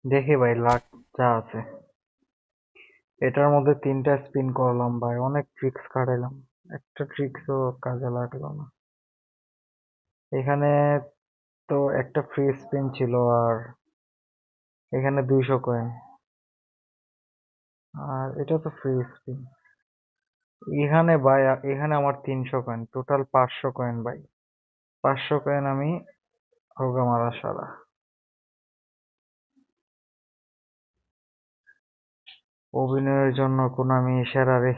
দেখি ভাই লাক যা আছে। এটার মধ্যে 3টা স্পিন করলাম ভাই, অনেক ট্রিক্স খাটাইলাম, একটা ট্রিক্সও কাজে লাগলো না। এখানে তো একটা ফ্রি স্পিন ছিল, আর এখানে 200 কয়েন, আর এটা তো ফ্রি স্পিন। এখানে ভাই, এখানে আমার 300 কয়েন, টোটাল 500 কয়েন ভাই। 500 কয়েন আমি হোগা মারা সারা। অভিনয়ের জন্য কোন আমি সেরা রে।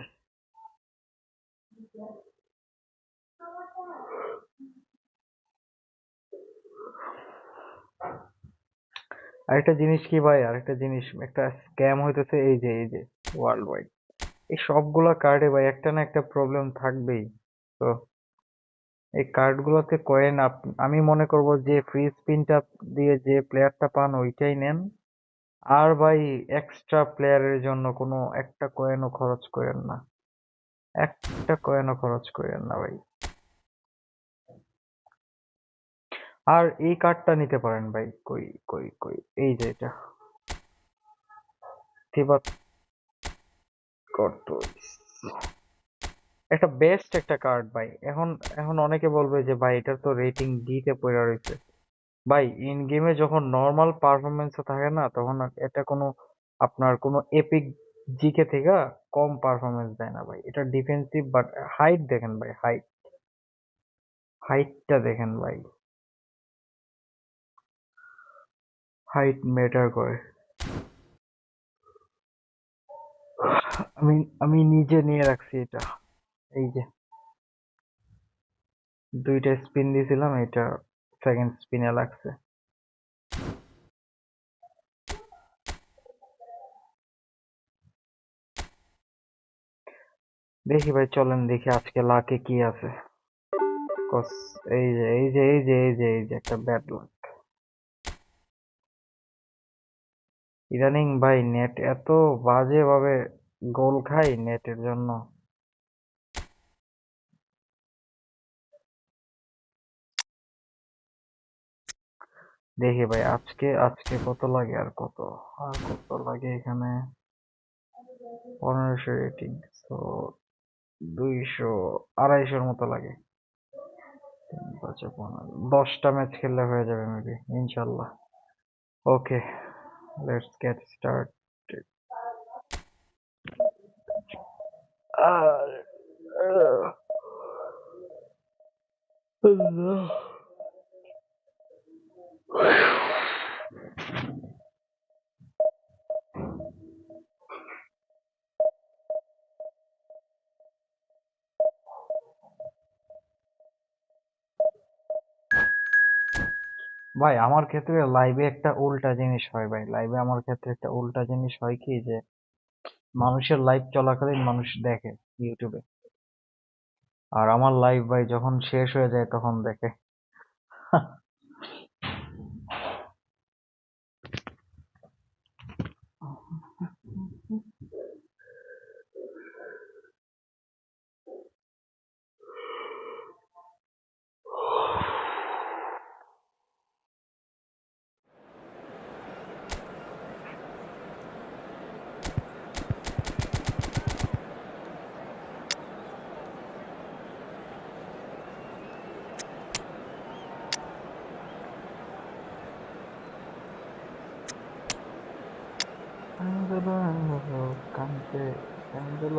আরেকটা জিনিস কি ভাই, আরেকটা জিনিস, একটা স্ক্যাম হইতেছে, এই যে ওয়ার্ল্ড ওয়াইড এই সবগুলা কার্ডে ভাই একটা না একটা প্রবলেম থাকবেই। তো এই কার্ডগুলোতে কয়েন আমি মনে করব যে ফ্রি স্পিনটা দিয়ে যে প্লেয়ারটা পান ওইটাই নেন। আর ভাই এক্সট্রা প্লেয়ারের জন্য কোনো একটা কয়েনও খরচ করেন না, একটা কয়েনও খরচ করেন না ভাই। আর এই কার্ডটা নিতে পারেন ভাই, কই কই কই, এই যে এটা থিবাত কর্টোইস, একটা বেস্ট একটা কার্ড ভাই। এখন এখন অনেকে বলবে যে ভাই এটার তো রেটিং ডি তে পড়ে রয়েছে। ভাই ইন গেমে যখন নর্মাল পারফরমেন্সে থাকে না, তখন এটা কোনো আপনার কোনো এপিক জিকে থেকে কম পারফরমেন্স দেয় না ভাই। এটা ডিফেন্সিভ, বাট হাইট দেখেন ভাই, হাইটটা দেখেন ভাই, হাইট ম্যাটার করে। আমি আমি নিজে নিয়ে রাখছি এটা, এই যে 2টা স্পিন দিয়েছিলাম, এটা সেকেন্ড স্পিনে লাগছে। দেখি ভাই, চলেন দেখি আজকে লাকে কি আছে। কস এই যে একটা ব্যাড লাক। ইদানিং ভাই নেট এত বাজে ভাবে গোল খাই নেটের জন্য। দেখি ভাই আজকে আজকে কত লাগে, আর কত লাগে এখানে। 1500 রেটিং, তো 200, 250 মতো লাগে। 10টা ম্যাচ খেললে হয়ে যাবে মেবি, ইনশাল্লাহ। ওকে, লেটস গেট স্টার্ট। ভাই আমার ক্ষেত্রে লাইভে একটা উল্টা জিনিস হয় ভাই, লাইভে আমার ক্ষেত্রে একটা উল্টা জিনিস হয় কি, যে মানুষের লাইভ চলাকালীন মানুষ দেখে ইউটিউবে, আর আমার লাইভ ভাই যখন শেষ হয়ে যায় তখন দেখে। কানতে candle.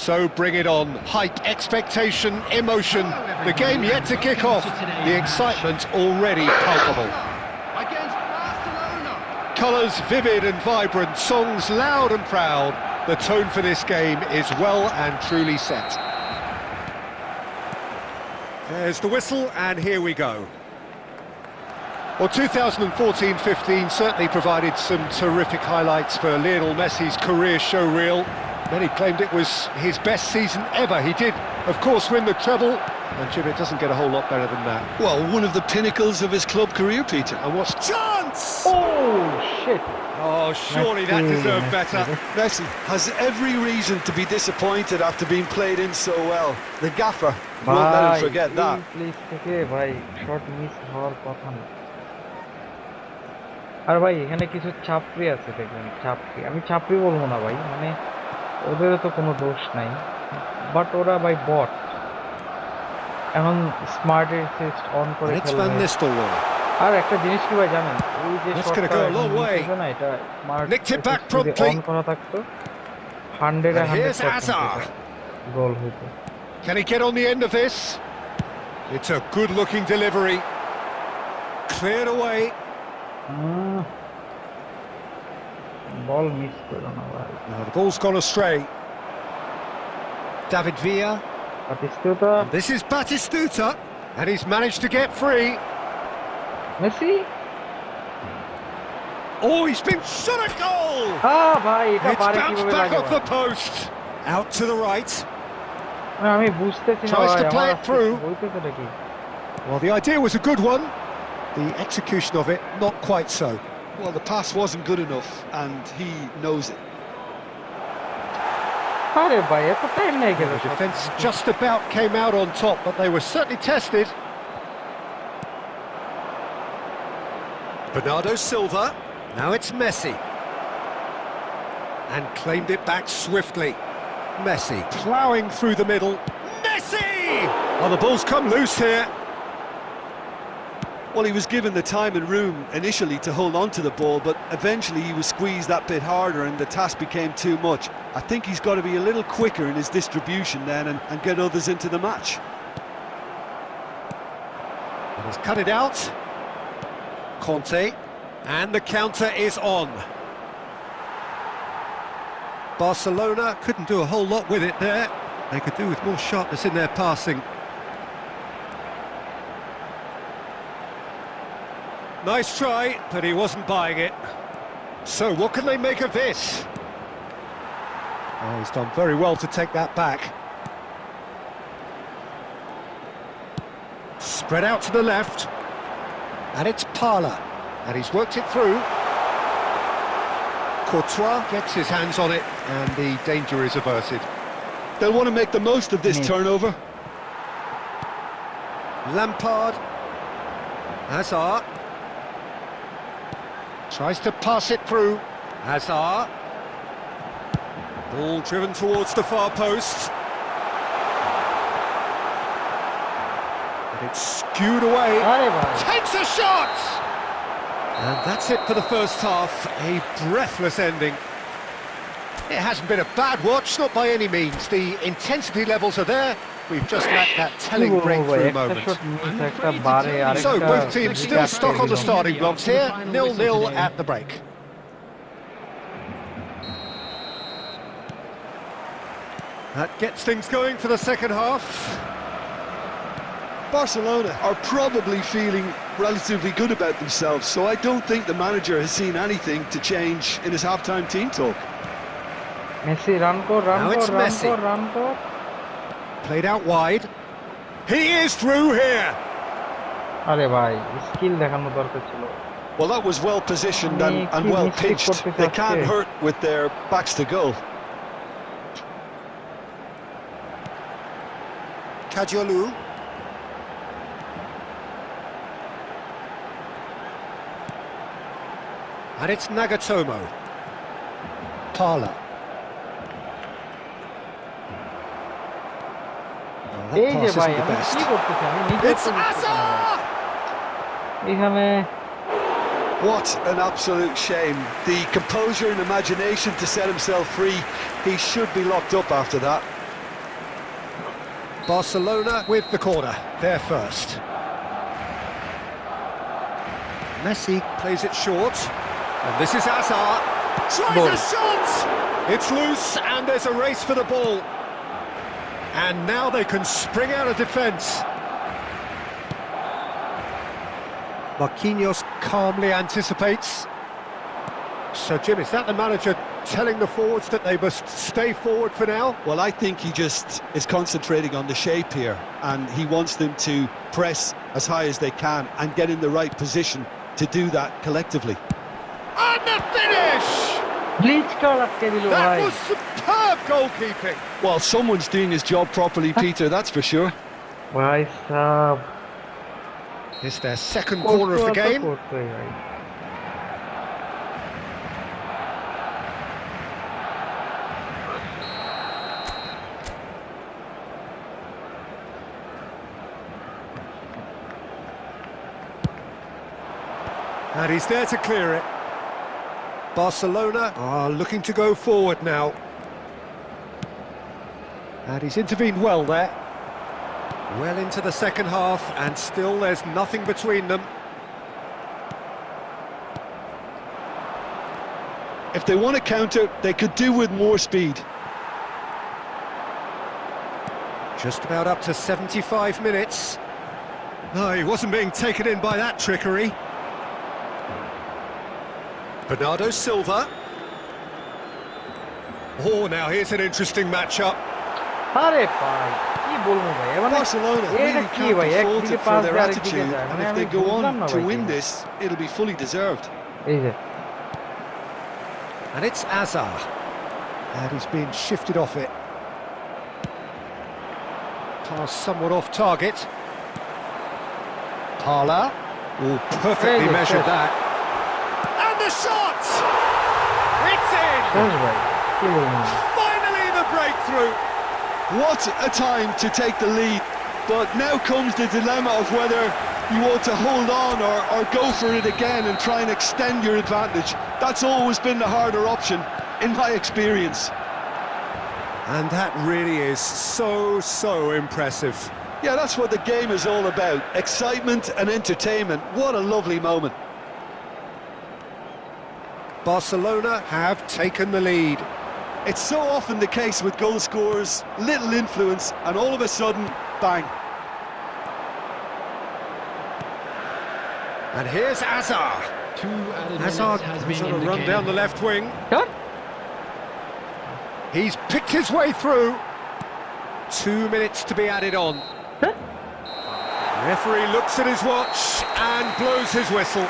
So bring it on. Hype, expectation, emotion. The game yet to kick off. The excitement already palpable. Colours vivid and vibrant, songs loud and proud. The tone for this game is well and truly set. There's the whistle, and here we go. Well, 2014-15 certainly provided some terrific highlights for Lionel Messi's career showreel. Many claimed it was his best season ever. He did, of course, win the treble, and Jim, it doesn't get a whole lot better than that. Well, one of the pinnacles of his club career, Peter. And what's chance? Oh, shit. Oh, surely that deserved better. Messi has every reason to be disappointed after being played in so well. The gaffer won't let him forget that. Please থেকে ভাই shot miss হওয়ার কথা না। আর ভাই এখানে কিছু ছাপরি আছে দেখবেন, ছাপরি, আমি ছাপরি বলবো না ভাই, মানে ওদের তো কোনো দোষ নাই, বাট ওরা ভাই বট। এখন স্মার্ট অ্যাসিস্ট অন করে খেলবে। আর একটা জিনিস কি ভাই জানেন, এই যে শটটা না, এটা স্মার্ট যদি অন করা থাকতো 100% গোল হইতো। Can he get on the end of this? It's a good-looking delivery. Cleared away. Ball miss করো না ভাই। Now the ball's gone astray. David Villa. Batistuta. And this is Batistuta, and he's managed to get free. Messi. Oh, he's been shot at goal. ভাই এটা পারে কিভাবে লাগে? It's bounced back off the post. Out to the right. আমি বুঝতেছি না ভাই, আমার বলতেছেটা কি? Well, the idea was a good one. The execution of it, not quite so. Well, the pass wasn't good enough, and he knows it. আরে ভাই এত time নেই গেল। The defence just about came out on top, but they were certainly tested. Bernardo Silva. Now it's Messi. And claimed it back swiftly. Messi ploughing through the middle. Messi! Oh, the ball's come loose here. Well, he was given the time and room initially to hold on to the ball, but eventually he was squeezed that bit harder and the task became too much. I think he's got to be a little quicker in his distribution then and get others into the match. And he's cut it out. Conte. And the counter is on. Barcelona couldn't do a whole lot with it there. They could do with more sharpness in their passing. Nice try, but he wasn't buying it. So what can they make of this? Oh, he's done very well to take that back. Spread out to the left. And it's Parla. And he's worked it through. Courtois gets his hands on it, and the danger is averted. They'll want to make the most of this turnover. Lampard. Hazard. Tries to pass it through. Hazard. Ball driven towards the far post. And it's skewed away. Takes a shot! And that's it for the first half. A breathless ending. It hasn't been a bad watch, not by any means. The intensity levels are there. We've just lacked that telling breakthrough moment. So both teams still stuck on the starting blocks here. 0-0 at the break. That gets things going for the second half. Barcelona are probably feeling relatively good about themselves, so I don't think the manager has seen anything to change in his half-time team talk. Messi, run go. Played out wide. He is through here. আরে ভাই, skill দেখানো দরকার ছিল। Well, that was well positioned and well pitched. They can't hurt with their backs to goal. Kajolu. And it's Nagatomo. Parla. এই যে ভাই, আমি কি করতেছি? আমি নিজে এখানে What an absolute shame. The composure and imagination to set himself free. He should be locked up after that. Barcelona with the corner, they're first. Messi plays it short, and this is Hazard. Tries a shot! It's loose, and there's a race for the ball. And now they can spring out of defence. Marquinhos calmly anticipates. So, Jim, is that the manager telling the forwards that they must stay forward for now? Well, I think he just is concentrating on the shape here, and he wants them to press as high as they can and get in the right position to do that collectively. And the finish! That was superb goalkeeping. Well, someone's doing his job properly, Peter, that's for sure. भाई साहब It's their second corner of the game. And he's there to clear it. Barcelona are looking to go forward now. And he's intervened well there. Well into the second half, and still there's nothing between them. If they want to counter, they could do with more speed. Just about up to 75 minutes. No, he wasn't being taken in by that trickery. Bernardo Silva. Oh, now here's an interesting matchup. अरे भाई কি বলবো ভাই মানে Barcelona এটা really কি can't ভাই be এক faulted দিকে for পাস their দিয়ে আরেক দিকে attitude, যায় and মানে if আমি they go বুঝলাম on না to ভাই win কি। this, it'll be fully deserved. এই যে And it's Hazard. And he's been shifted off it. Pass somewhat off target. Parla. Oh, perfectly measured that. And the shot! It's in! শেষ ভাই কি বলবো Finally the breakthrough! What a time to take the lead, but now comes the dilemma of whether you want to hold on or go for it again and try and extend your advantage. That's always been the harder option, in my experience. And that really is so impressive. Yeah, that's what the game is all about. Excitement and entertainment. What a lovely moment. Barcelona have taken the lead. It's so often the case with goal scorers, little influence, and all of a sudden, bang. And here's Hazard. Hazard has on a run down the left wing. What? He's picked his way through. 2 minutes to be added on. Referee looks at his watch and blows his whistle.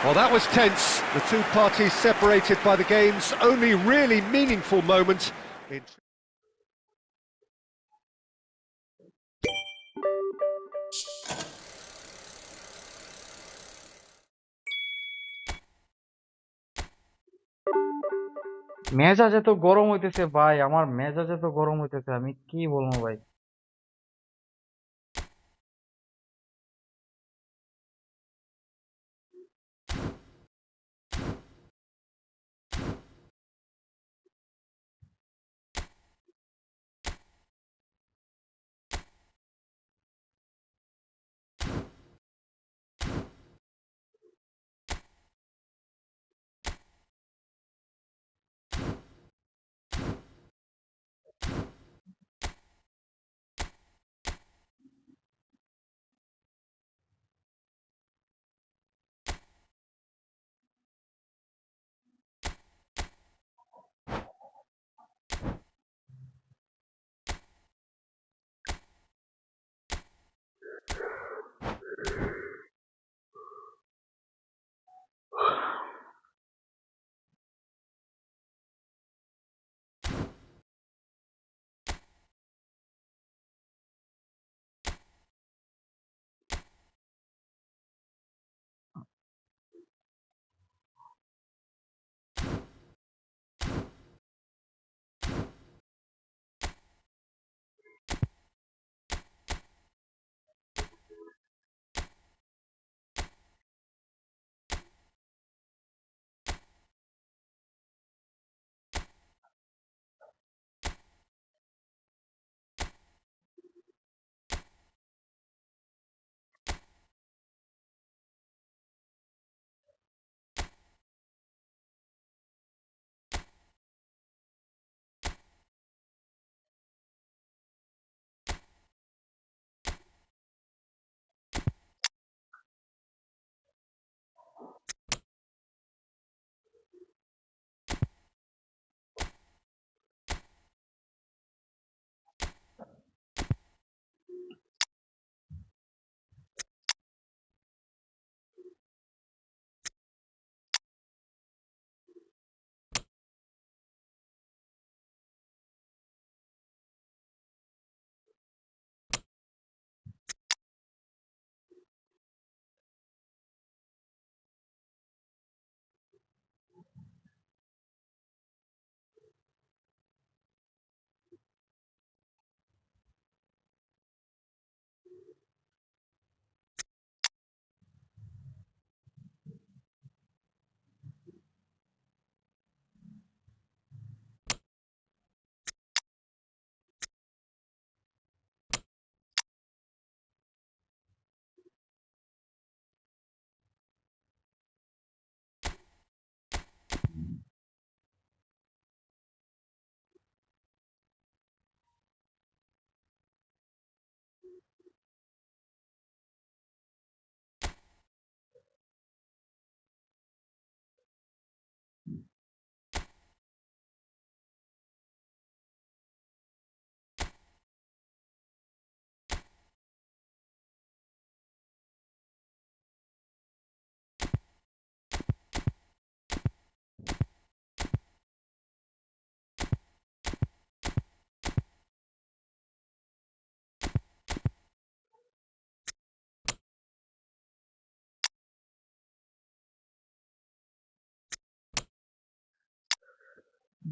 Well, that was tense. The two parties separated by the game's only really meaningful moment. মেজাজ এত গরম হইতেছে ভাই আমার মেজাজ এত গরম হইতেছে আমি কি বলবো ভাই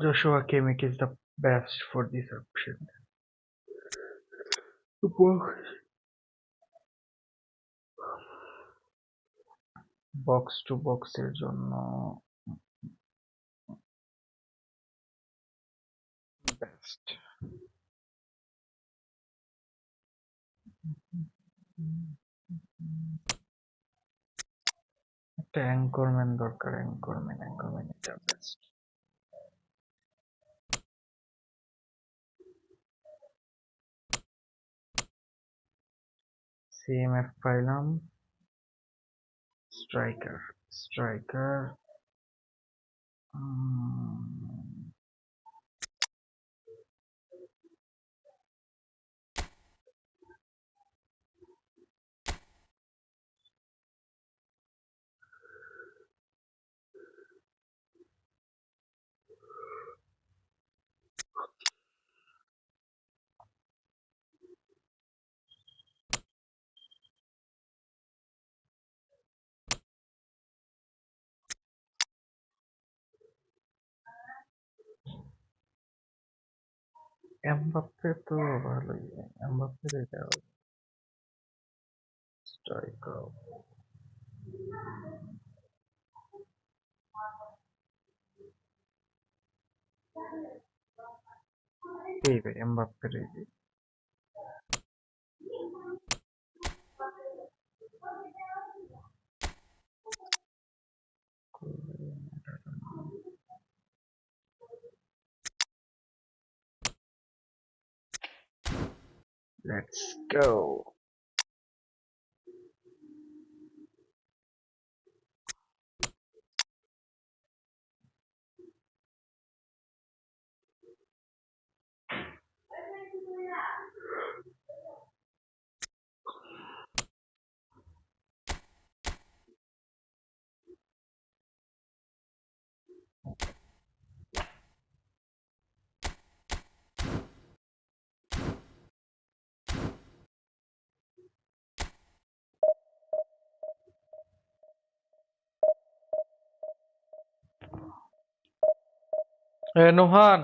Joshua Kimmich is the best for this option. Box to বক্সের জন্য বেস্ট। একটা অ্যাঙ্করম্যান দরকার, অ্যাঙ্করম্যান এটা বেস্ট। সিএমএফ পাইলাম। স্ট্রাইকার এমবাপ্পে তো ভালোই, এমবাপ্পে দেওয়া স্ট্রাইকার। এই ভাই এমবাপ্পের এই যে লেটস গো। নোহান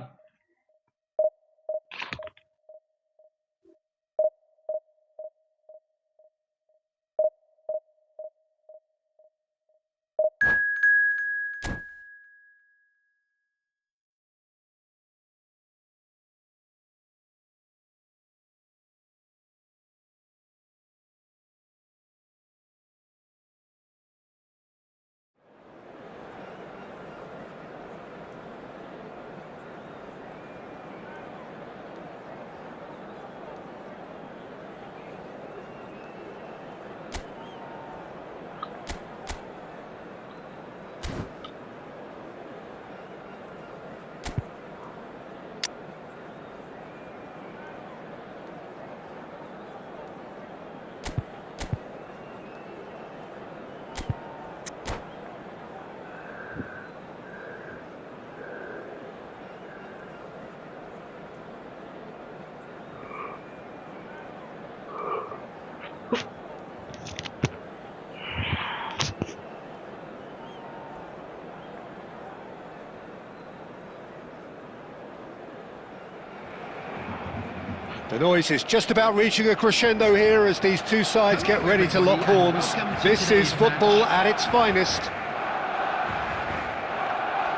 The noise is just about reaching a crescendo here as these two sides get ready to lock horns. This is football at its finest.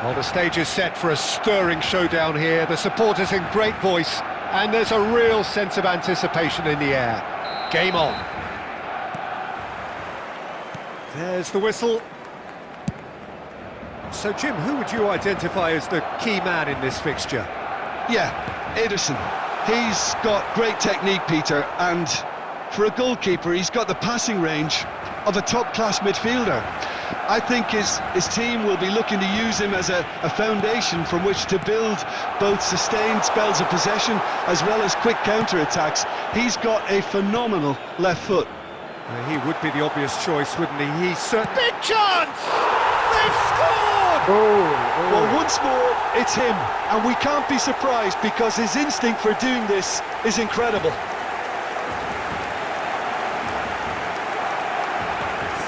Well, the stage is set for a stirring showdown here. The supporters in great voice, and there's a real sense of anticipation in the air. Game on. There's the whistle. So, Jim, who would you identify as the key man in this fixture? Yeah, Ederson. He's got great technique, Peter, and for a goalkeeper, he's got the passing range of a top-class midfielder. I think his team will be looking to use him as a foundation from which to build both sustained spells of possession as well as quick counter-attacks. He's got a phenomenal left foot. He would be the obvious choice, wouldn't he? He's certain. Big chance! They've scored! Well, once more, it's him, and we can't be surprised because his instinct for doing this is incredible.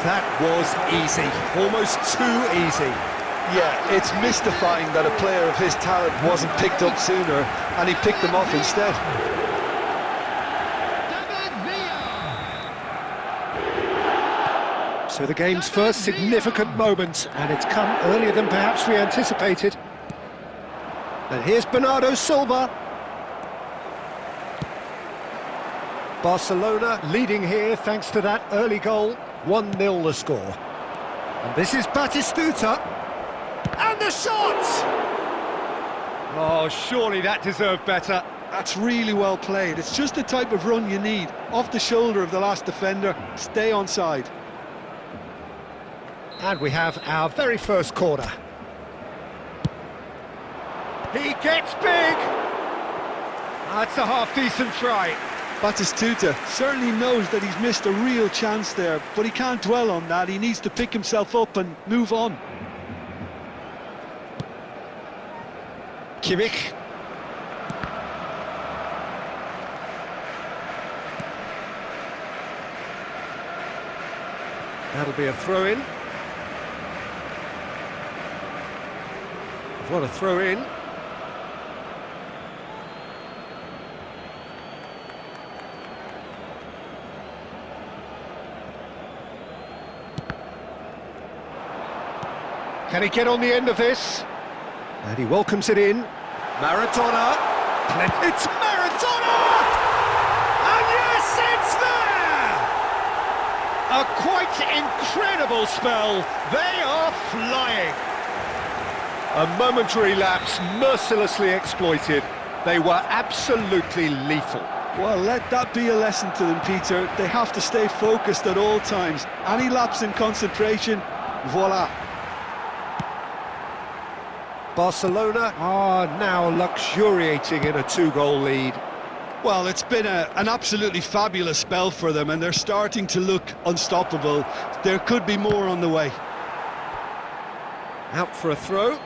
That was easy, almost too easy. Yeah, it's mystifying that a player of his talent wasn't picked up sooner, and he picked them off instead. So the game's first significant moment, and it's come earlier than perhaps we anticipated. And here's Bernardo Silva. Barcelona leading here thanks to that early goal. 1-0 the score. And this is Batistuta. And the shot! Oh, surely that deserved better. That's really well played. It's just the type of run you need. Off the shoulder of the last defender, stay onside. And we have our very first corner. He gets big! That's a half-decent try. Batistuta certainly knows that he's missed a real chance there, but he can't dwell on that. He needs to pick himself up and move on. Kimmich. That'll be a throw-in. What a throw-in. Can he get on the end of this? And he welcomes it in. Maradona. It's Maradona! And yes, it's there! A quite incredible spell. They are flying. A momentary lapse mercilessly exploited. They were absolutely lethal. Well, let that be a lesson to them, Peter. They have to stay focused at all times. Any lapse in concentration, voila. Barcelona are now luxuriating in a 2-goal lead. Well, it's been an absolutely fabulous spell for them, and they're starting to look unstoppable. There could be more on the way. Out for a throw.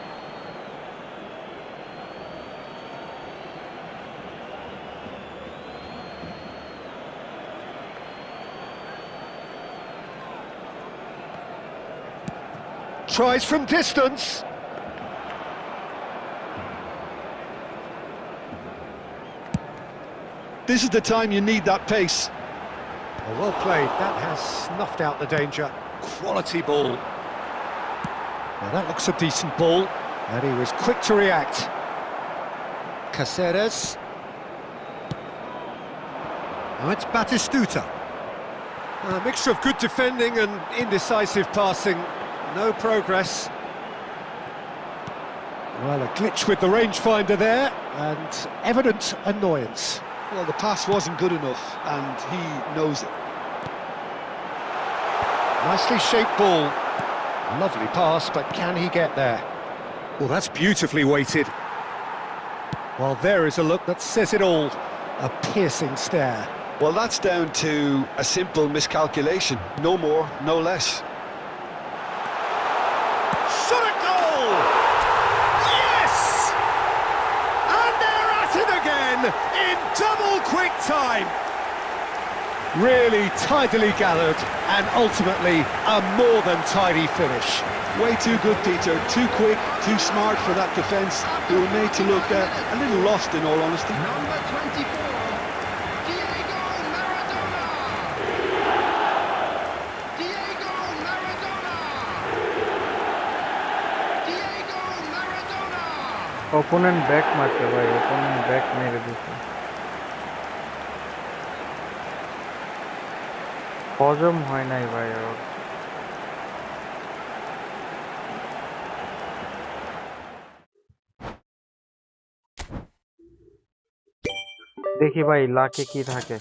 Tries from distance. This is the time you need that pace. Oh, well played. That has snuffed out the danger. Quality ball. Now that looks a decent ball. And he was quick to react. Caceres. Now it's Batistuta. A mixture of good defending and indecisive passing. No progress. Well, a glitch with the rangefinder there, and evident annoyance. Well, the pass wasn't good enough, and he knows it. Nicely shaped ball. Lovely pass, but can he get there? Well, that's beautifully weighted. Well, there is a look that says it all. A piercing stare. Well, that's down to a simple miscalculation. No more, no less. Shot at goal! Yes! And they're at it again in double quick time. Really tidily gathered and ultimately a more than tidy finish. Way too good, Peter. Too quick, too smart for that defence. They were made to look a little lost, in all honesty. Number 24, Diego Maradona! Diego Maradona! Diego Maradona! Opponent back মারছে ভাই, opponent back মেরে দিচ্ছে। হজম হয় নাই ভাই ওর। দেখি ভাই লাকে কি থাকে।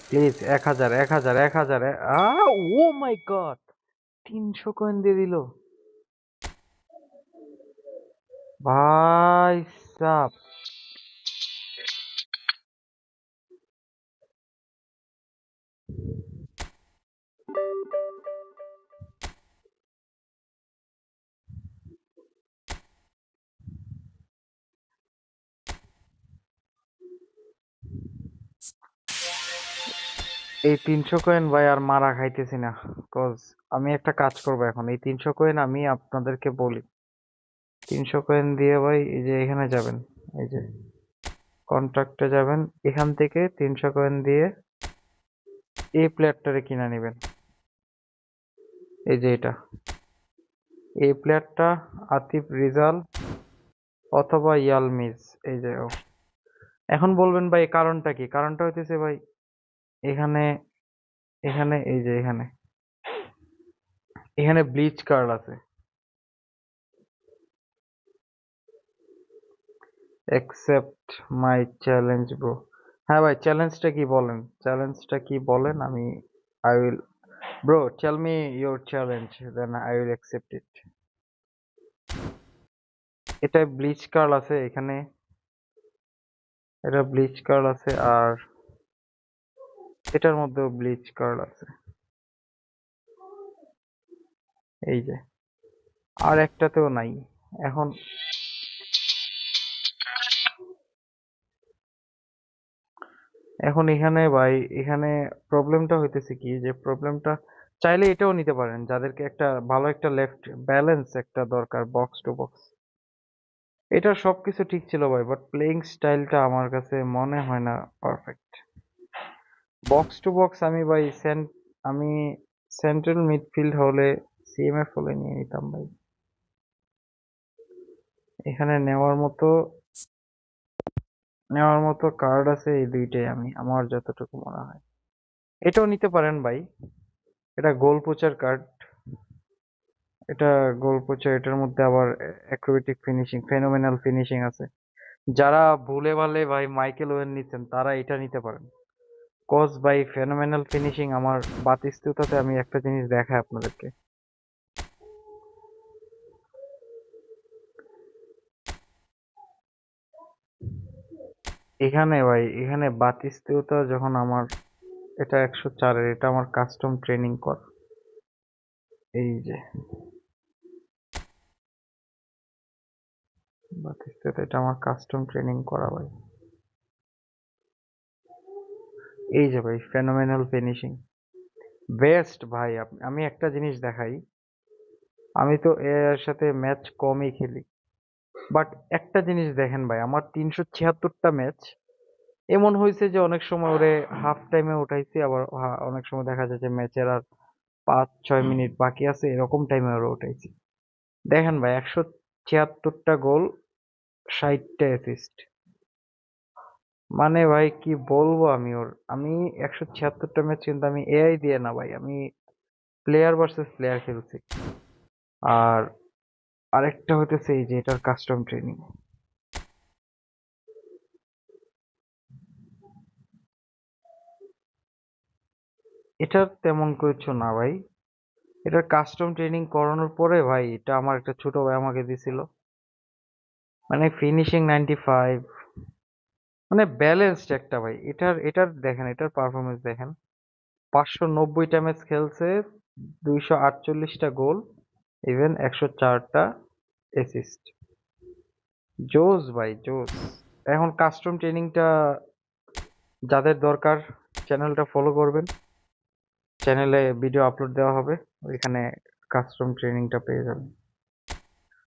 Please 1000 1000 1000। Oh my god, 300 coin দিয়ে দিল ভাই সাব। এই 300 কয়েন ভাই আর মারা খাইতেছি না, কজ আমি একটা কাজ করবো এখন। এই 300 কয়েন আমি আপনাদেরকে বলি, 300 কয়েন দিয়ে ভাই এই যে এখানে যাবেন, এই যে কন্ট্রাক্টে যাবেন, এখান থেকে 300 কয়েন দিয়ে এই প্লেয়ারটারে কিনে নেবেন, এই যে এটা, এই প্লেয়ারটা আতিফ রিজাল অথবা ইয়ালমিজ, এই যে ও। এখন বলবেন ভাই কারণটা কি? কারণটা হইতেছে ভাই এখানে, এখানে এই যে এখানে, এখানে ব্লিচ কার্ড আছে। Accept my challenge bro. হ্যাঁ ভাই, চ্যালেঞ্জটা কি বলেন? চ্যালেঞ্জটা কি বলেন? আমি I will bro, tell me your challenge, then I will accept it. এটা ব্লিচ কার্ড আছে এখানে, এটা ব্লিচ কার্ড আছে, আর এটার মধ্যেও ব্লিচ কার্ড আছে, এই যে, আর একটাতেও নাই। এখন এখন এখানে ভাই, এখানে প্রবলেমটা হইতেছে কি, যে প্রবলেমটা চাইলে এটাও নিতে পারেন, যাদেরকে একটা ভালো একটা লেফট ব্যালেন্স একটা দরকার, বক্স টু বক্স। এটা সবকিছু ঠিক ছিল ভাই, বাট প্লেইং স্টাইলটা আমার কাছে মনে হয় না পারফেক্ট। বক্স টু বক্স আমি ভাই আমি সেন্ট্রাল মিডফিল্ড হলে, সিএমএফ হলে নিয়ে নিতাম ভাই। এখানে নেওয়ার মতো কার্ড আছে এই দুইটাই, আমার যতটুকু মনে হয়। এটাও নিতে পারেন ভাই, এটা গোল পোচার কার্ড, এটা গোল পোচার, এটার মধ্যে আবার অ্যাক্রোবেটিক ফিনিশিং, ফেনোমেনাল ফিনিশিং আছে। যারা ভুলে ভালে ভাই মাইকেল ওয়েন নিচ্ছেন তারা এটা নিতে পারেন, কজ ভাই ফেনোমেনাল ফিনিশিং আমার বাতিস্তুতাতে। আমি একটা জিনিস দেখাই আপনাদেরকে, এখানে ভাই, এখানে বাতিস্তুতা যখন আমার, এটা 104-এর, এটা আমার কাস্টম ট্রেনিং কর, এই যে বাতিস্তুতা, এটা আমার কাস্টম ট্রেনিং করা ভাই, এই যে ভাই ফেনোমেনাল ফিনিশিং বেস্ট ভাই। আমি একটা জিনিস দেখাই, আমি তো এর সাথে ম্যাচ কমই খেলি, বাট একটা জিনিস দেখেন ভাই, আমার 376টা ম্যাচ এমন হয়েছে যে অনেক সময় ওরে হাফ টাইমে উঠাইছি, আবার অনেক সময় দেখা যায় যে ম্যাচের আর 5-6 মিনিট বাকি আছে, এরকম টাইমে ওরে উঠাইছি। দেখেন ভাই, 176টা গোল, 60টা অ্যাসিস্ট, মানে ভাই কি বলবো আমি ওর, আমি 176টা ম্যাচ কিন্তু আমি এআই দিয়ে না ভাই, আমি প্লেয়ার ভার্সেস প্লেয়ার খেলছি। আর আরেকটা হইতেছে এই যে এটার কাস্টম ট্রেনিং, এটার তেমন কিছু না ভাই, এটার কাস্টম ট্রেনিং করানোর পরে ভাই, এটা আমার একটা ছোট ভাই আমাকে দিছিল, মানে ফিনিশিং 95, মানে ব্যালেন্সড একটা ভাই। এটার দেখেন, এটার পারফরমেন্স দেখেন, 590টা ম্যাচ খেলছে, 248টা গোল, ইভেন 104টা অ্যাসিস্ট, জোস ভাই জোস। এখন কাস্টম ট্রেনিংটা যাদের দরকার, চ্যানেলটা ফলো করবেন, চ্যানেলে ভিডিও আপলোড দেওয়া হবে, ওইখানে কাস্টম ট্রেনিংটা পেয়ে যাবেন।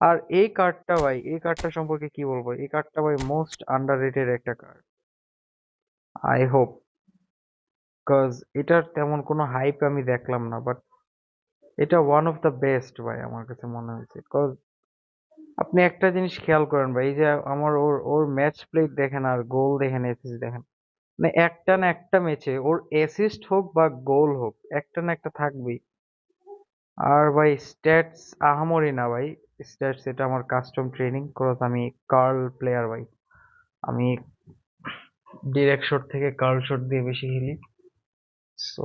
আর এই কার্ডটা ভাই, এই কার্ডটা সম্পর্কে কি বলবো, এই কার্ডটা ভাই মোস্ট আন্ডাররেটেড একটা কার্ড, আই হোপ, কজ এটার তেমন কোনো হাইপ আমি দেখলাম না, বাট এটা ওয়ান অফ দ্য বেস্ট ভাই আমার কাছে মনে হয়েছে। কজ আপনি একটা জিনিস খেয়াল করেন ভাই, এই যে আমার ওর ওর ম্যাচ প্লে দেখেন আর গোল দেখেন, অ্যাসিস্ট দেখেন, মানে একটা না একটা ম্যাচে ওর অ্যাসিস্ট হোক বা গোল হোক, একটা না একটা থাকবেই। আর ভাই স্ট্যাটস আহামরি না ভাই, স্ট্যাটস এটা আমার কাস্টম ট্রেনিং, কজ আমি কার্ল প্লেয়ার ভাই, আমি ডিরেক্ট শট থেকে কার্ল শট দিয়ে বেশি খেলি। সো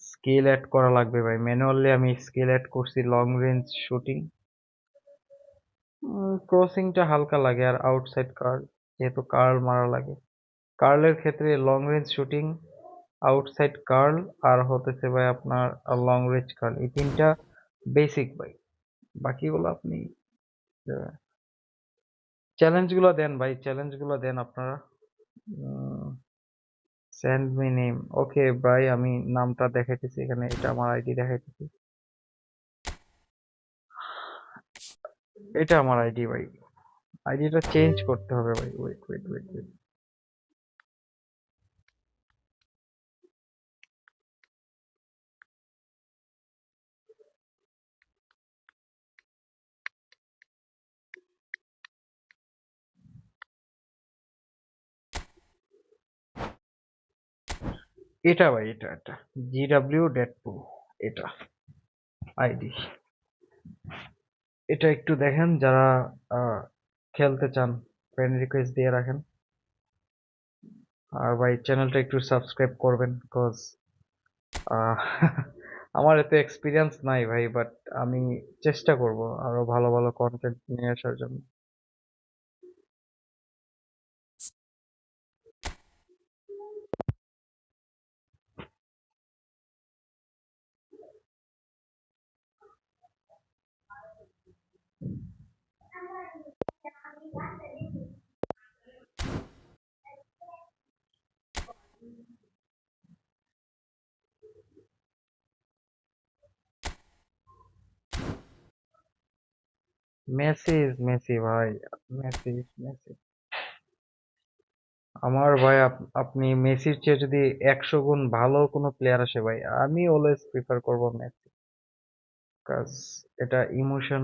স্কিল অ্যাড করা লাগবে ভাই, ম্যানুয়ালি আমি স্কিল অ্যাড করছি লং রেঞ্জ শুটিং, ক্রসিংটা হালকা লাগে, আর আউটসাইড কার্ল, যেহেতু কার্ল মারা লাগে, কার্লের ক্ষেত্রে long range shooting, outside curl, আর হতেছে ভাই আপনার লং রেঞ্জ কার্ল, এই তিনটা বেসিক ভাই। বাকিগুলো আপনি চ্যালেঞ্জ গুলো দেন ভাই, চ্যালেঞ্জ গুলো দেন আপনারা। সেন্ড মি নেম, ওকে ভাই, আমি নামটা দেখাইতেছি এখানে, এটা আমার আইডি দেখাইতেছি। এটা আমার আইডি ভাই, আইডিটা চেঞ্জ করতে হবে ভাই। ওয়েট ওয়েট ওয়েট ওয়েট, এটা ভাই, এটা GW ডেডপুল, এটা আইডি। এটা একটু দেখেন, যারা খেলতে চান ফ্রেন্ড রিকোয়েস্ট দিয়ে রাখেন। আর ভাই চ্যানেলটা একটু সাবস্ক্রাইব করবেন, কজ আমার এত এক্সপিরিয়েন্স নাই ভাই, বাট আমি চেষ্টা করব আরো ভালো ভালো কন্টেন্ট নিয়ে আসার জন্য। মেসি ইজ মেসি ভাই, মেসি ইজ মেসি। আমার ভাই, আপনি মেসির চেয়ে যদি 100 গুণ ভালো কোনো প্লেয়ার আসে ভাই, আমি অলওয়েজ প্রিফার করব মেসি, কাজ এটা ইমোশন,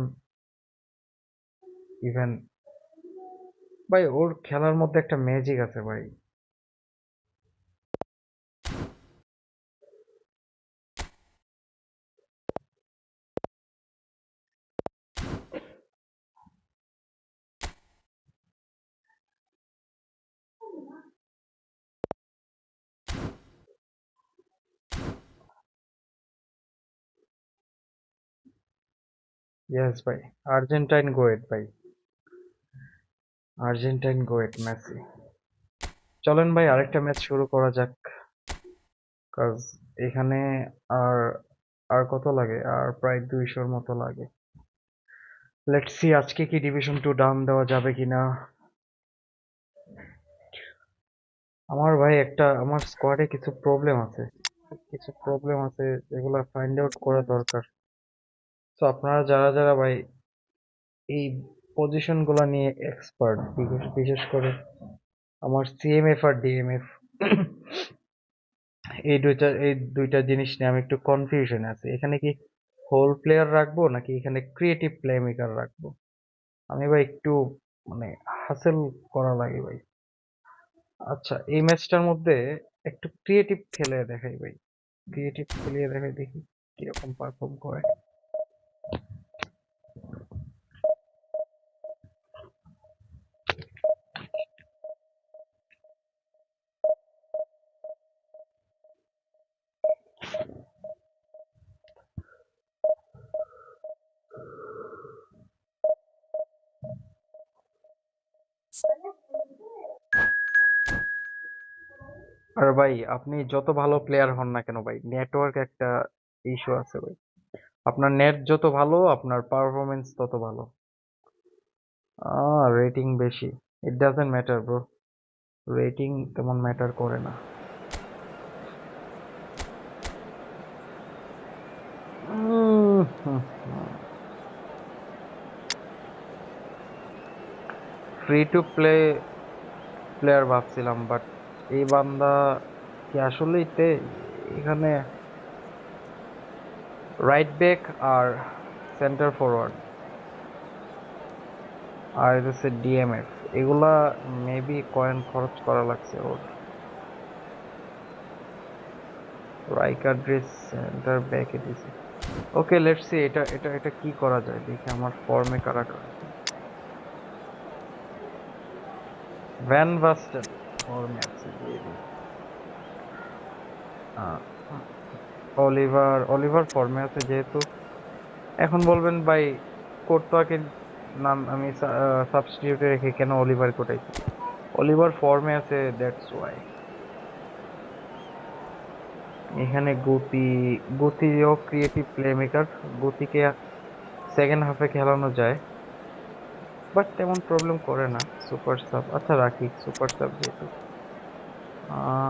ইভেন ভাই ওর খেলার মধ্যে একটা ম্যাজিক আছে ভাই। ইয়েস ভাই, আর্জেন্টাইন গোয়েট ভাই, আর্জেন্টাইন গোয়েট মেসি। চলেন ভাই আরেকটা ম্যাচ শুরু করা যাক, কাজ এখানে আর আর কত লাগে, আর প্রায় 200-র মতো লাগে। লেটস সি আজকে কি ডিভিশন 2 ডাউন দেওয়া যাবে কিনা। আমার ভাই আমার স্কোয়াডে কিছু প্রবলেম আছে, যেগুলো ফাইন্ড আউট করা দরকার। তো আপনারা যারা যারা ভাই এই পজিশন গুলা নিয়ে এক্সপার্ট, বিশেষ করে আমার CMF আর DMF, এই দুইটা জিনিস নিয়ে আমি একটু কনফিউশন আছে। এখানে কি হোল প্লেয়ার রাখবো নাকি এখানে ক্রিয়েটিভ প্লে মেকার রাখবো? আমি ভাই একটু মানে হাসেল করা লাগে ভাই। আচ্ছা, এই ম্যাচটার মধ্যে একটু ক্রিয়েটিভ খেলে দেখাই ভাই, ক্রিয়েটিভ খেলিয়ে দেখাই, দেখি কিরকম পারফর্ম করে। আর ভাই আপনি যত ভালো প্লেয়ার হন না কেন ভাই, নেটওয়ার্ক একটা ইস্যু আছে ভাই। আপনার নেট যত ভালো, আপনার পারফরমেন্স তত ভালো। রেটিং বেশি, it doesn't matter bro, rating তেমন ম্যাটার করে না। ফ্রি টু প্লে প্লেয়ার ভাবছিলাম, বাট এই বান্দা কি আসলেই এখানে রাইট ব্যাক আর সেন্টার ফরওয়ার্ড আর এটা হচ্ছে DMF, এগুলা মেবি কয়েন খরচ করা লাগছে ওর। রাইকার ড্রেস সেন্টার ব্যাকে দিছে। ওকে লেটস সি এটা এটা এটা কি করা যায়, দেখি আমার ফর্মে কারা কারা। ভ্যান বাস্টেন ফর্মে আছে, দিয়ে দিই। অলিভার ফর্মে আছে যেহেতু, এখন বলবেন ভাই কোর্তোয়াকে নাম আমি সাবস্টিটিউটে রেখে কেন অলিভার কোটাইছি। অলিভার ফর্মে আছে, দ্যাটস ওয়াই। এখানে গতিও ক্রিয়েটিভ প্লে মেকার, গতিকে সেকেন্ড হাফে খেলানো যায়, বাট তেমন প্রবলেম করে না। সুপার সাব, আচ্ছা রাখি সুপার সাব যেহেতু।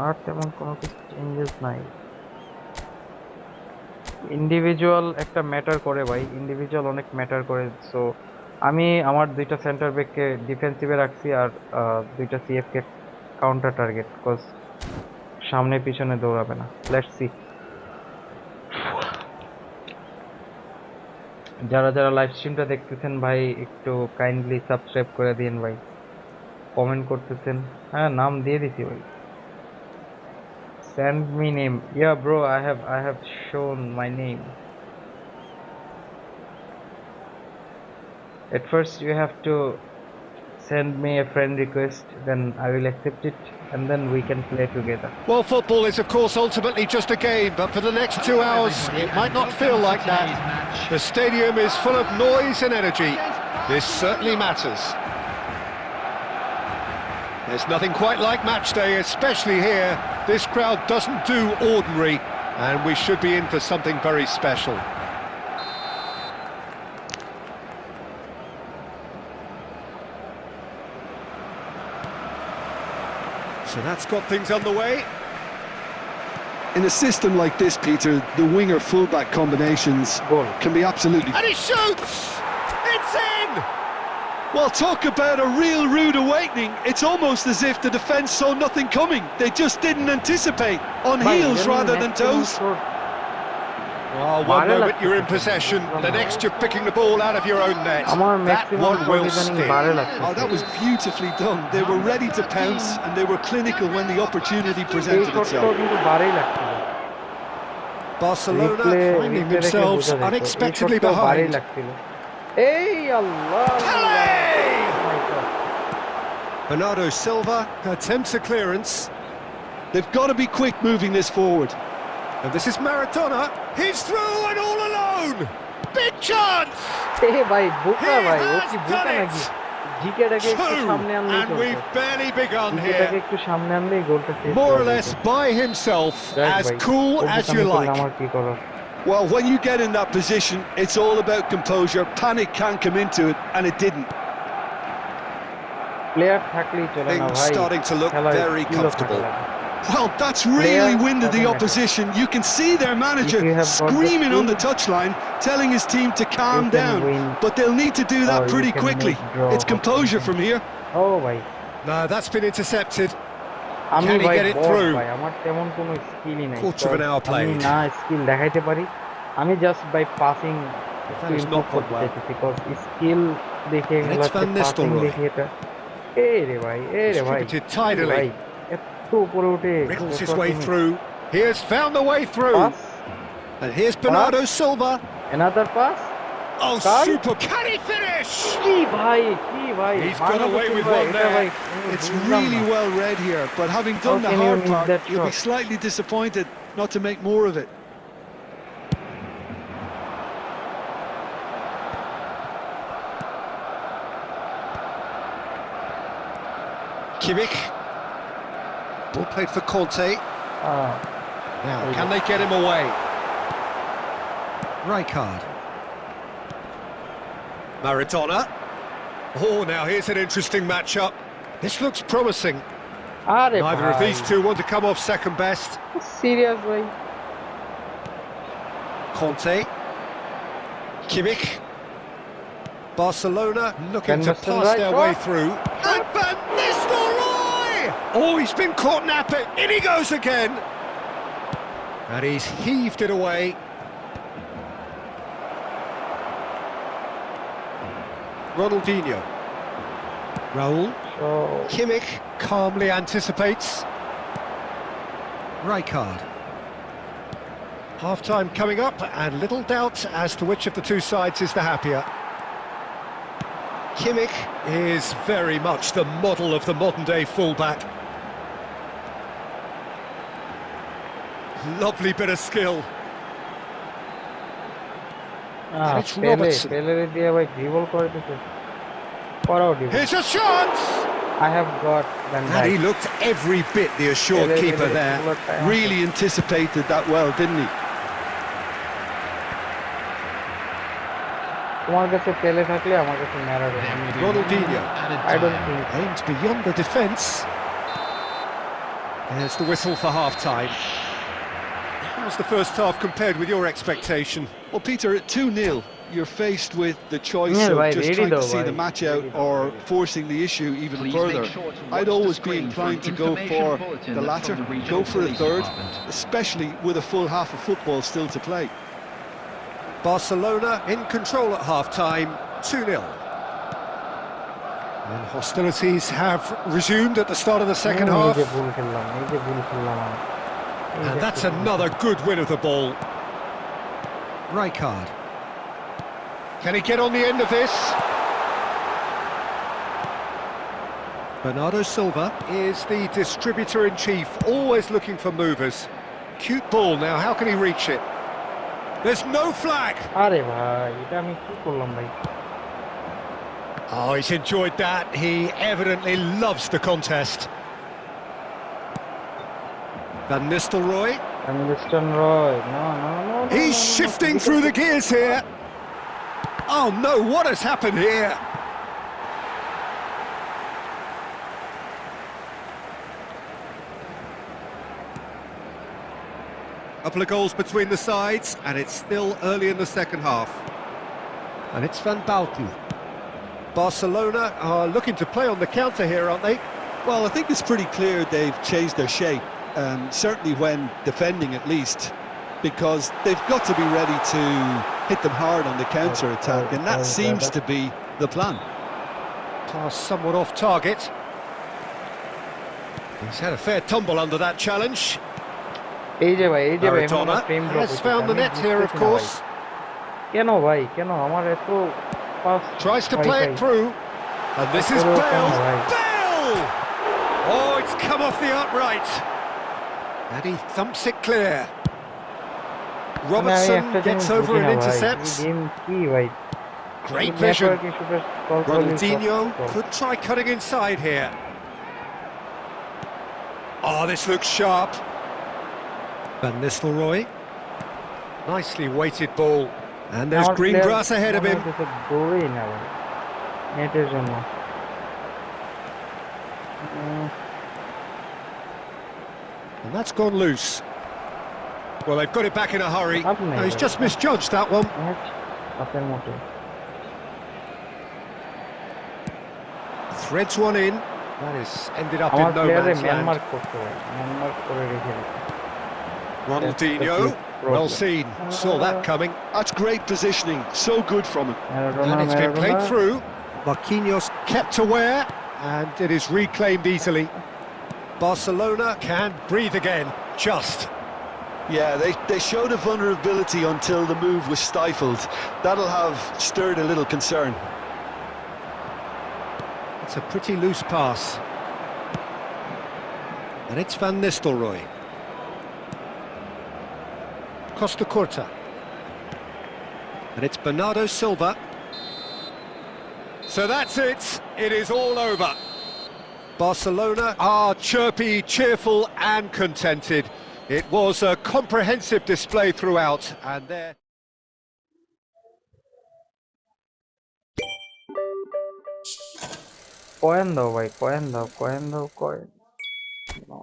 আর তেমন কোনো কিছু চেঞ্জেস নাই। ইন্ডিভিজুয়াল একটা ম্যাটার করে ভাই, ইন্ডিভিজুয়াল অনেক ম্যাটার করে। সো আমি আমার দুইটা সেন্টার ব্যাককে ডিফেন্সিভে রাখছি আর দুইটা সিএফ কে কাউন্টার টার্গেট, কজ সামনে পিছনে দৌড়াবে না। Let's see. যারা যারা লাইভ স্ট্রিমটা দেখতেছেন ভাই একটু কাইন্ডলি সাবস্ক্রাইব করে দিন ভাই। কমেন্ট করতেছেন, হ্যাঁ নাম দিয়ে দিছি ভাই। Send me name, yeah bro I have shown my name. At first you have to send me a friend request, then I will accept it and then we can play together. Well, football is of course ultimately just a game, but for the next 2 hours it might not feel like that. The stadium is full of noise and energy. This certainly matters. There's nothing quite like match day, especially here. This crowd doesn't do ordinary, and we should be in for something very special. So that's got things underway. In a system like this, Peter, the winger-fullback combinations Goal. can be absolutely... And he shoots! It's in! Well, talk about a real rude awakening. It's almost as if the defence saw nothing coming. They just didn't anticipate. On heels rather than toes. Oh, one moment you're in possession, the next you're picking the ball out of your own net. That one will sting. Oh, that was beautifully done. They were ready to pounce and they were clinical when the opportunity presented itself. Barcelona finding themselves unexpectedly behind. Bernardo Silva attempts a clearance. They've got to be quick moving this forward. And this is Maradona. He's through and all alone. Big chance. And we've barely begun here. More or less by himself, as cool as you like. Well, when you get in that position, it's all about composure. Panic can come into it, and it didn't. Things starting to look very comfortable. Well, that's really winded the opposition. You can see their manager screaming on the touchline, telling his team to calm down. But they'll need to do that pretty quickly. It's composure from here. No, that's been intercepted. Can he get it through? Quarter of an hour played. আমি just by passing That has not gone well. Let's Van Nistelrooy. Distributed tidily. Wriggles his way through. He has found the way through. And here's Bernardo Silva. Another pass. Oh, super! Can he finish? He's got away with one there. It's really well read here, but having done the hard part, you'll be slightly disappointed not to make more of it. Kimmich. Ball played for Conte. Now, can they get him away? Rijkaard. Maradona. Oh, now here's an interesting matchup. This looks promising. Neither of these two want to come off second best. Seriously. Conte. Kimmich. Barcelona looking to pass their way through. And Van Nistelrooy! Oh, he's been caught napping. In he goes again. And he's heaved it away. Ronaldinho. Raul. Kimmich calmly anticipates. Rijkaard. Half-time coming up, and little doubt as to which of the two sides is the happier. Kimmich is very much the model of the modern-day fullback. Lovely bit of skill. And it's Robertson. Here's a chance! I have got Van And he looked every bit the assured keeper there. Really anticipated that well, didn't he? Ronaldinho. I don't think. Aimed beyond the defence. There's the whistle for half-time. How's the first half compared with your expectation? Well, Peter, at 2-0, you're faced with the choice Yeah, of bhai, just ready trying to though, see the bhai. match out Ready though, or ready. forcing the issue even Please further. make sure to I'd watch the always be screen for inclined an to go information for bulletin the from latter, the go regional for a police third, department. especially with a full half of football still to play. Barcelona in control at half-time, 2-0. And hostilities have resumed at the start of the second এই half. যে ভুল খেললাম, এই যে ভুল খেললাম আমি। এই And যে that's একটা ভুল another খেললাম। good win of the ball. Rijkaard. Can he get on the end of this? Bernardo Silva is the distributor-in-chief, always looking for movers. Cute ball now, how can he reach it? There's no flag! আরে ভাই, এটা আমি কি করলাম ভাই? Oh, he's enjoyed that. He evidently loves the contest. Van Nistelrooy. আমি Western Roy, no, no, no, no, He's no, no, no, shifting no, through the gears here. Oh no, what has happened here? Couple of goals between the sides, and it's still early in the second half. And it's Van Bauten. Barcelona are looking to play on the counter here, aren't they? Well, I think it's pretty clear they've changed their shape, certainly when defending at least, because they've got to be ready to hit them hard on the counter-attack, and that seems to be the plan. Pass somewhat off target. He's had a fair tumble under that challenge. এই যে ভাই, এই যে ভাই, এখন Maradona আমার frame drop has হইতেছে, found the আমি net here, of বুঝতেছি না ভাই। course. কেন ভাই, কেন আমার এত fast Tries to play Wi-Fi? it through. And this is Pero Bale. come on, Bale! Oh, it's come off the upright. And he thumps it clear. মানে আমি Robertson একটা gets জিনিস over বুঝি and না ভাই, এই intercepts. গেম কি ভাই? Great vision. Network issue solve করলেই Ronaldinho solve. could try cutting inside here. Oh, this looks sharp. Van Nistelrooy. Nicely weighted ball. And there's আমার green player grass ahead of মনে him. হইতেছে দৌড়েই না ভাই, নেটের জন্য। And that's gone loose. Well, they've got it back in a hurry. Up No, he's never. just misjudged that one. Match হাতের মতো। Threads one in. That is ended up আমার in no প্লেয়ারে man's man land. Mark করতে হয়, man mark করে রেখে দিতে। Ronaldinho, That's the big well problem. seen. Saw that coming. That's great positioning, so good from him. Maradona, And it's been played Maradona. through. Marquinhos kept aware, and it is reclaimed easily. Barcelona can breathe again, just. Yeah, they showed a vulnerability until the move was stifled. That'll have stirred a little concern. It's a pretty loose pass. And it's Van Nistelrooy. Costa Curta. And it's Bernardo Silva. So that's it. It is all over. Barcelona are chirpy, cheerful and contented. It was a comprehensive display throughout, and there... coin দাও ভাই, coin দাও, coin দাও, coin. No.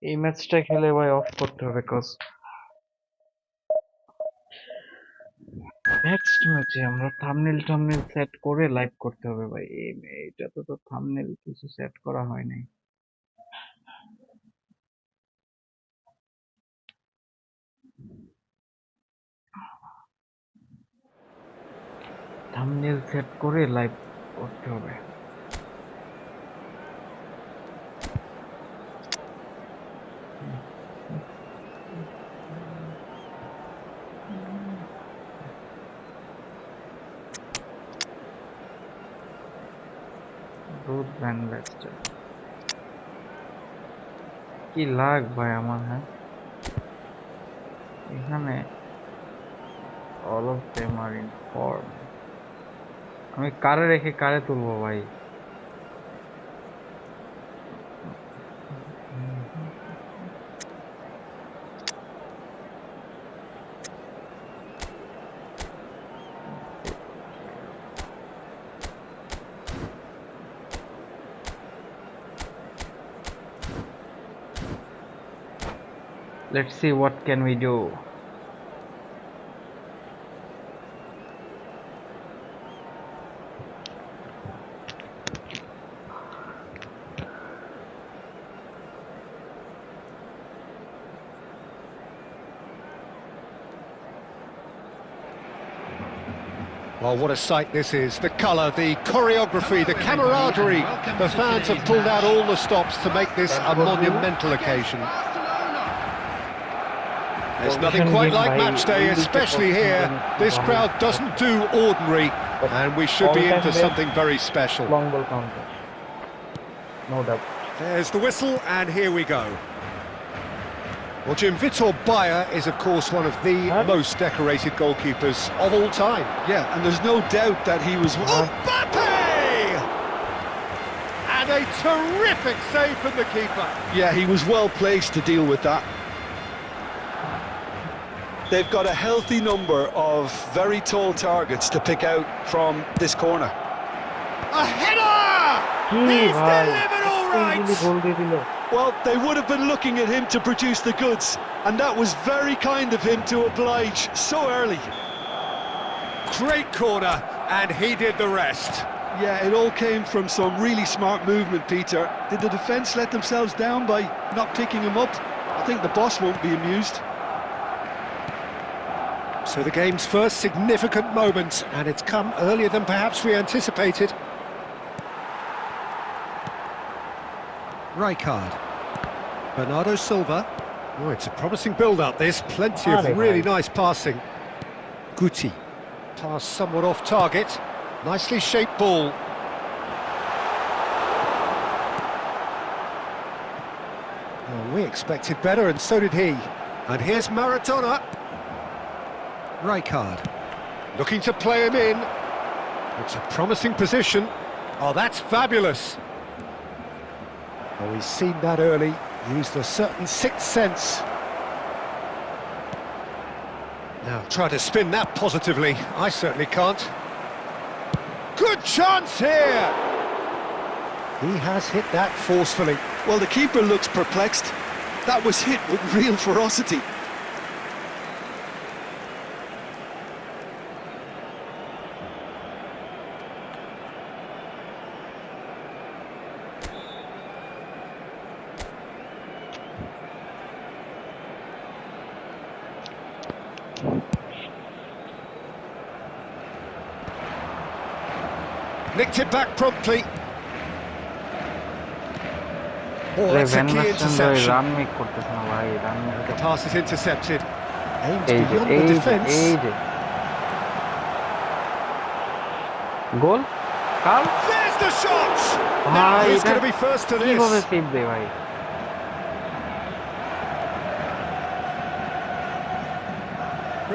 এই ম্যাচটা খেলে ভাই of করতে হবে, কজ নেক্সট ম্যাচে আমরা থাম্বনেল সেট করে লাইভ করতে হবে ভাই। এইটাতে তো থাম্বনেল কিছু সেট করা হয় নাই। থাম্বনেল সেট করে লাইভ করতে হবে। রুট ব্যান্ড ব্যাস্টার কি লাগ ভাই আমার, হ্যাঁ এখানে all of them are in form. আমি কারে রেখে কারে তুলবো ভাই? Let's see what can we do. Well, what a sight this is. The colour, the choreography, the camaraderie. The fans have pulled out all the stops to make this a monumental occasion. There's nothing quite like match day, especially here. This crowd doesn't do ordinary, and we should be in for something very special. Long ball counter, no doubt. There's the whistle, and here we go. Well, Jim, Vitor Bayer is, of course, one of the most decorated goalkeepers of all time. Yeah, and there's no doubt that he was... Mbappe! And a terrific save from the keeper. Yeah, he was well placed to deal with that. They've got a healthy number of very tall targets to pick out from this corner. A header! He's delivered all right! Well, they would have been looking at him to produce the goods, and that was very kind of him to oblige so early. Great corner, and he did the rest. Yeah, it all came from some really smart movement, Peter. Did the defence let themselves down by not picking him up? I think the boss won't be amused. So the game's first significant moment, and it's come earlier than perhaps we anticipated. Rijkaard. Bernardo Silva. Oh, it's a promising build-up, this. Plenty of really nice passing. Guti. Pass somewhat off target. Nicely shaped ball. Oh, we expected better, and so did he. And here's Maradona. Rijkaard. Looking to play him in. It's a promising position. Oh, that's fabulous. Oh, he's seen that early, used a certain sixth sense. Now, try to spin that positively. I certainly can't. Good chance here! He has hit that forcefully. Well, the keeper looks perplexed. That was hit with real ferocity. Nicked it back promptly. Oh, that's a key interception. The pass is intercepted. Aims beyond the defence. Goal? Carl? There's the shot! Now who's going to be first to this?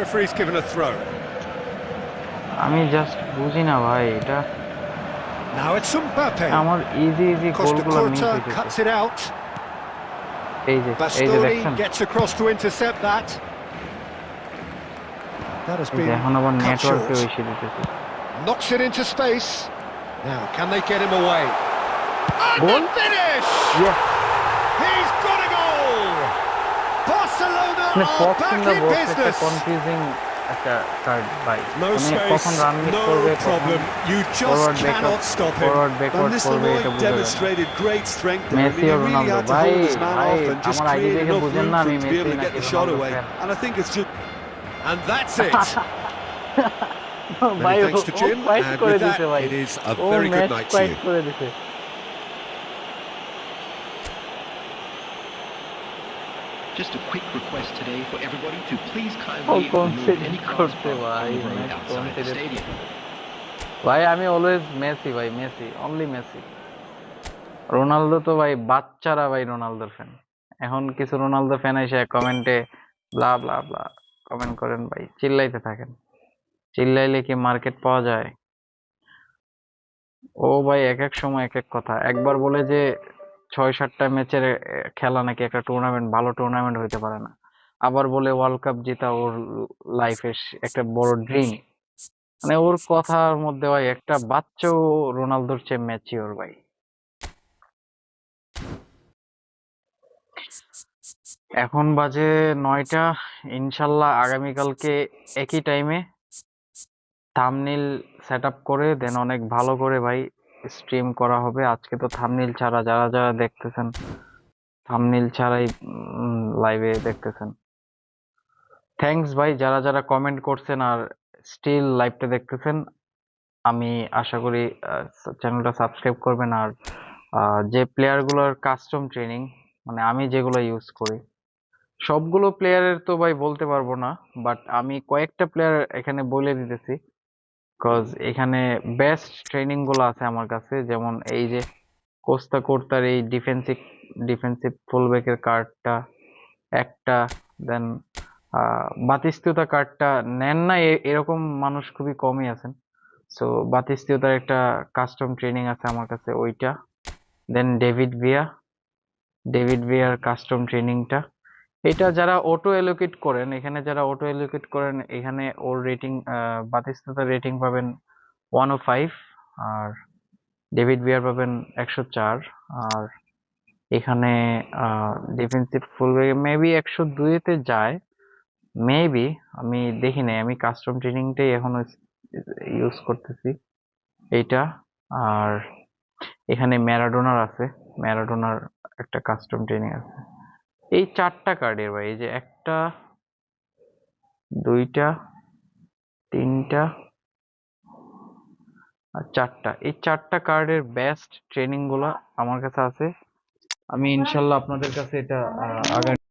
Referee's given a throw. আমি just বুঝি না ভাই এটা। Now it's Mbappe. আমার easy গোলগুলো miss Costa হইছে। cuts it out. এই যে Bastoni দেখেন। gets across to intercept that. That has been এখন আবার cut নেটওয়ার্কে short. এসে দিতেছে। Knocks it into space. Now, can they get him away? And Goal? the finish! Yes. He's got a goal! Barcelona মানে are Fox back in the in box একটা business. Confusing একটা card ভাই। No মানে কখন space, run miss no করবে, problem. You just forward cannot stop him. Forward Van backward করবে এটা Nistelrooy বুঝা যায় না। demonstrated great strength there. I Messi mean, he আর really রোনালদো had to ভাই hold his man ভাই off and just আমার আইডি create দেখে enough বুঝেন room না for আমি him to be Messi able to নাকি get the shot Ronaldo away. Fan. And I think it's just... And that's it. Many ভাই ও thanks to ও Jim, quite and করে with that, দিছে ভাই, it is a ও very good match night to quite you. করে দিছে। Just a quick request today for everybody to please ও kindly remove consider any cars করছে parked on ভাই, the road match outside the consider stadium. করছে। ভাই আমি always Messi ভাই, Messi, only Messi. Ronaldo তো ভাই বাচ্চারা ভাই রোনালদোর ফ্যান। এখন কিছু রোনালদো ফ্যান এসে কমেন্টে ব্লা ব্লা ব্লা কমেন্ট করেন ভাই, চিল্লাইতে থাকেন। চিল্লাইলে কি মার্কেট পাওয়া যায়? ও ভাই এক এক সময় এক এক কথা। একবার বলে যে ৬-৭টা ম্যাচের খেলা নাকি একটা টুর্নামেন্ট, ভালো টুর্নামেন্ট হইতে পারে না। আবার বলে ওয়ার্ল্ড কাপ জেতা ওর লাইফের একটা বড় ড্রিম। মানে ওর কথার মধ্যে ভাই একটা বাচ্চাও রোনালদোর চেয়ে ম্যাচিওর ভাই। এখন বাজে ৯টা। ইনশাল্লাহ আগামীকালকে একই টাইমে থাম্বনেইল সেট আপ করে দেন অনেক ভালো করে ভাই স্ট্রিম করা হবে। আজকে তো থাম্বনেইল ছাড়া যারা যারা দেখতেছেন, থাম্বনেইল ছাড়াই লাইভে দেখতেছেন। থ্যাঙ্কস ভাই যারা যারা কমেন্ট করছেন আর স্টিল লাইভটা দেখতেছেন। আমি আশা করি চ্যানেলটা সাবস্ক্রাইব করবেন। আর যে প্লেয়ারগুলোর কাস্টম ট্রেনিং, মানে আমি যেগুলো ইউজ করি, সবগুলো প্লেয়ারের তো ভাই বলতে পারবো না, বাট আমি কয়েকটা প্লেয়ার এখানে বলে দিতেছি। কজ এখানে বেস্ট ট্রেনিং গুলো আছে আমার কাছে। যেমন এই যে কোস্তা কোর্তার এই ডিফেন্সিভ ডিফেন্সিভ ফুলব্যাকের কার্ডটা একটা, দেন বাতিস্তুতা কার্ডটা নেন না এরকম মানুষ খুবই কমই আছেন। সো বাতিস্তুতার একটা কাস্টম ট্রেনিং আছে আমার কাছে, ওইটা। দেন ডেভিড ভিয়ার কাস্টম ট্রেনিংটা। এটা যারা অটো এলোকেট করেন, এখানে যারা অটো এলোকেট করেন, এখানে ওর রেটিং, বাতিস্তুতার রেটিং পাবেন 105, আর ডেভিড ভিয়ার পাবেন 104, আর এখানে ডিফেন্সিভ ফুলব্যাক মেবি 102-তে যায়, মেবি। আমি দেখি নাই, আমি কাস্টম ট্রেনিংটাই এখনো ইউজ করতেছি এইটা। আর এখানে ম্যারাডোনার আছে, ম্যারাডোনার একটা কাস্টম ট্রেনিং আছে। এই 4টা কার্ডের ভাই, এই যে একটা, দুইটা, তিনটা আর 4টা, এই 4টা কার্ডের বেস্ট ট্রেনিং গুলা আমার কাছে আছে। আমি ইনশাল্লাহ আপনাদের কাছে এটা আগামী